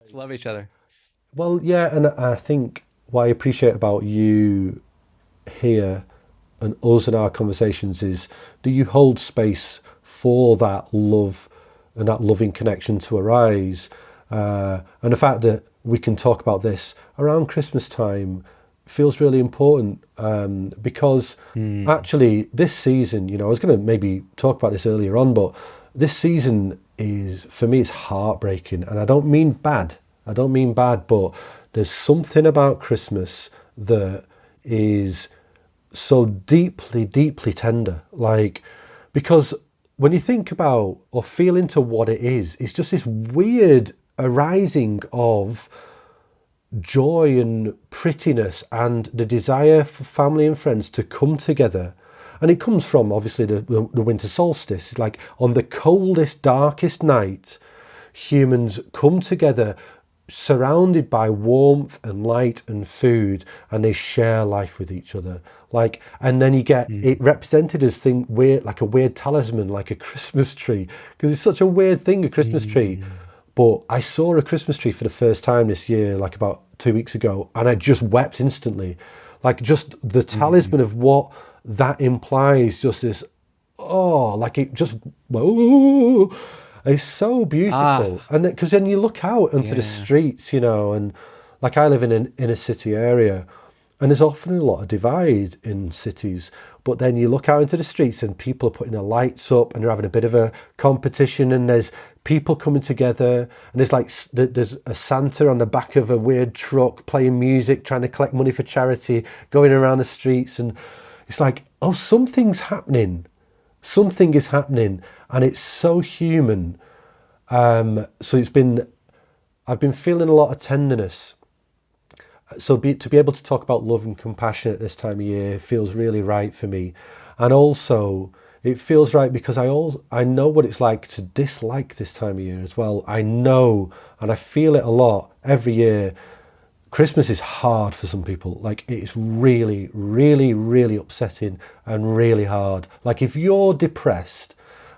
Just love each other. Well, yeah, and I think what I appreciate about you here and us in our conversations is, do you hold space for that love and that loving connection to arise? And the fact that we can talk about this around Christmas time feels really important, because Mm. actually this season, I was going to maybe talk about this earlier on, but this season is, for me, it's heartbreaking. And I don't mean bad. I don't mean bad, but there's something about Christmas that is so deeply, deeply tender. Like, because when you think about or feel into what it is, it's just this weird arising of joy and prettiness and the desire for family and friends to come together. And it comes from, obviously, the winter solstice. Like, on the coldest, darkest night, humans come together surrounded by warmth and light and food, and they share life with each other. Like, and then you get it represented as thing weird, like a weird talisman, like a Christmas tree, because it's such a weird thing, a Christmas tree. Mm. But I saw a Christmas tree for the first time this year, like about 2 weeks ago, and I just wept instantly. Like, just the talisman of what that implies, just this, oh, like it just, whoa, it's so beautiful. Ah, And because then you look out onto the yeah. streets, and like, I live in an inner city area, and there's often a lot of divide in cities. But then you look out into the streets and people are putting their lights up and they're having a bit of a competition, and there's people coming together, and there's like there's a Santa on the back of a weird truck playing music, trying to collect money for charity, going around the streets. And it's like, oh, something's happening. Something is happening, and it's so human. So I've been feeling a lot of tenderness. So to be able to talk about love and compassion at this time of year feels really right for me. And also it feels right because I know what it's like to dislike this time of year as well. I know, and I feel it a lot every year. Christmas is hard for some people. Like, it's really, really, really upsetting and really hard. Like, if you're depressed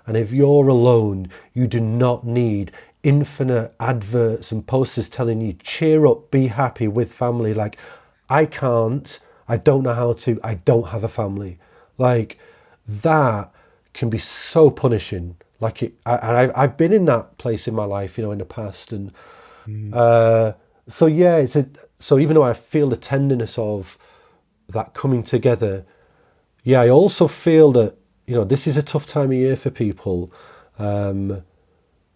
and if you're alone, you do not need infinite adverts and posters telling you, cheer up, be happy with family. Like, I can't, I don't know how to, I don't have a family. Like, that can be so punishing. Like, I've been in that place in my life, in the past. And Mm. uh, so yeah, so even though I feel the tenderness of that coming together, yeah, I also feel that this is a tough time of year for people. Um,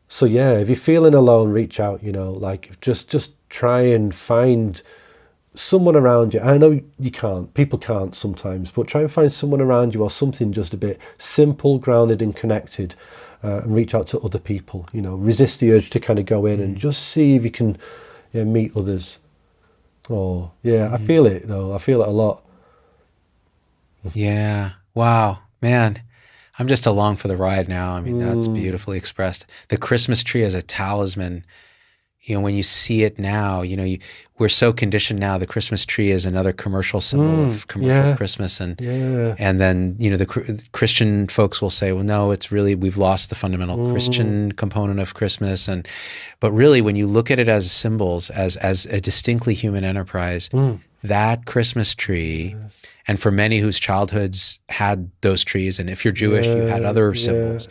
so yeah, if you're feeling alone, reach out. Like, just try and find someone around you. I know you can't, people can't sometimes, but try and find someone around you or something just a bit simple, grounded, and connected, and reach out to other people. Resist the urge to kind of go in and Mm. just see if you can, meet others. Oh, yeah, I Mm. feel it though. I feel it a lot. Yeah. Wow, man. I'm just along for the ride now. I mean, that's Mm, beautifully expressed. The Christmas tree as a talisman, when you see it now, we're so conditioned now. The Christmas tree is another commercial symbol of commercial yeah, Christmas, and yeah. and then the Christian folks will say, well, no, it's really, we've lost the fundamental Mm, Christian component of Christmas, but really, when you look at it as symbols, as a distinctly human enterprise, mm, that Christmas tree, and for many whose childhoods had those trees, and if you're Jewish, you had yeah, other yeah. symbols.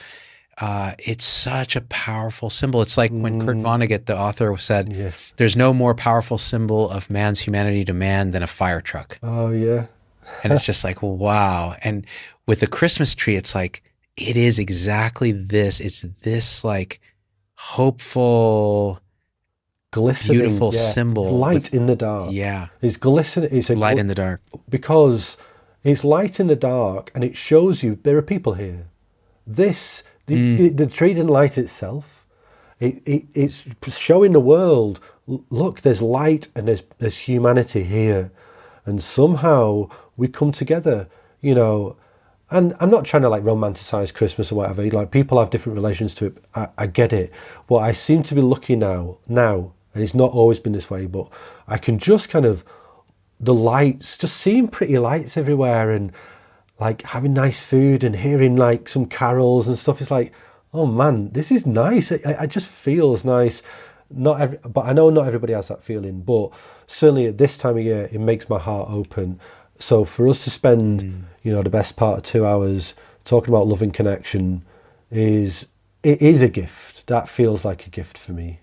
It's such a powerful symbol. It's like when Kurt Mm, Vonnegut, the author, said, yes. "There's no more powerful symbol of man's humanity to man than a fire truck." Oh, yeah. And it's just like, wow. And with the Christmas tree, it's like, it is exactly this. It's this like hopeful, Glistening, beautiful yeah. symbol Light with, in the dark. yeah, It's glistening. light in the dark. Because it's light in the dark, and it shows you there are people here. Mm, The tree didn't light itself. It's showing the world, look, there's light and there's humanity here. And somehow we come together, and I'm not trying to like romanticize Christmas or whatever. Like, people have different relations to it. I get it. But I seem to be lucky now, and it's not always been this way, but I can just kind of, the lights, just seeing pretty lights everywhere, and like having nice food and hearing like some carols and stuff. It's like, oh man, this is nice. It just feels nice. but I know not everybody has that feeling. But certainly at this time of year, it makes my heart open. So for us to spend, the best part of 2 hours talking about love and connection, it is a gift. That feels like a gift for me.